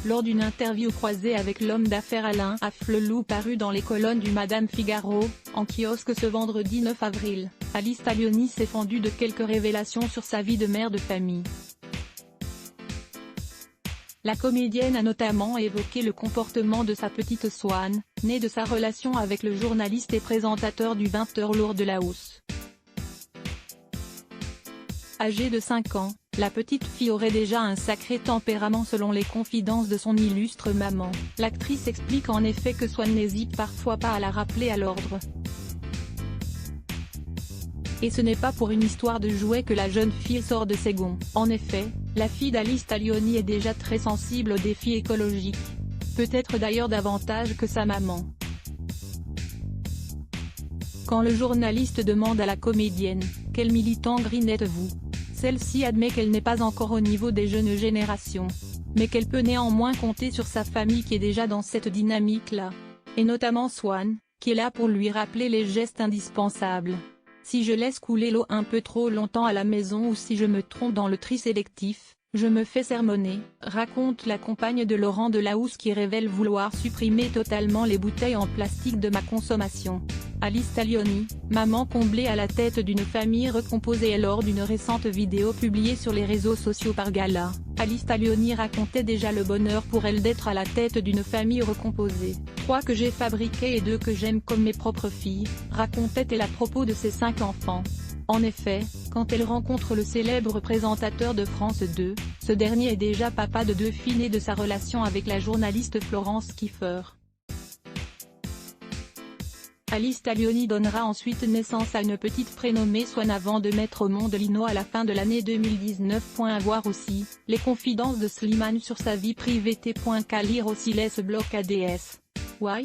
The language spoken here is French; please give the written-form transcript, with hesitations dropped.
lors d'une interview croisée avec l'homme d'affaires Alain Afflelou paru dans les colonnes du Madame Figaro, en kiosque ce vendredi 9 avril, Alice Taglioni s'est fendue de quelques révélations sur sa vie de mère de famille. La comédienne a notamment évoqué le comportement de sa petite Swan, née de sa relation avec le journaliste et présentateur du 20h Laure Delahousse. Âgée de 5 ans, la petite fille aurait déjà un sacré tempérament selon les confidences de son illustre maman. L'actrice explique en effet que Swan n'hésite parfois pas à la rappeler à l'ordre. Et ce n'est pas pour une histoire de jouet que la jeune fille sort de ses gonds. En effet, la fille d'Alice Taglioni est déjà très sensible aux défis écologiques. Peut-être d'ailleurs davantage que sa maman. Quand le journaliste demande à la comédienne « Quel militant green êtes-vous ?», celle-ci admet qu'elle n'est pas encore au niveau des jeunes générations, mais qu'elle peut néanmoins compter sur sa famille qui est déjà dans cette dynamique-là. Et notamment Swan, qui est là pour lui rappeler les gestes indispensables. Si je laisse couler l'eau un peu trop longtemps à la maison ou si je me trompe dans le tri sélectif, je me fais sermonner, raconte la compagne de Laurent Delahousse qui révèle vouloir supprimer totalement les bouteilles en plastique de ma consommation. Alice Taglioni, maman comblée à la tête d'une famille recomposée et lors d'une récente vidéo publiée sur les réseaux sociaux par Gala, Alice Taglioni racontait déjà le bonheur pour elle d'être à la tête d'une famille recomposée. 3 que j'ai fabriquées et 2 que j'aime comme mes propres filles, racontait-elle à propos de ses 5 enfants. En effet, quand elle rencontre le célèbre présentateur de France 2, ce dernier est déjà papa de 2 filles nées de sa relation avec la journaliste Florence Kieffer. Alice Taglioni donnera ensuite naissance à une petite prénommée Swan avant de mettre au monde Lino à la fin de l'année 2019. À voir aussi, les confidences de Slimane sur sa vie privée. Qu'à lire aussi les blocs ADS. Why?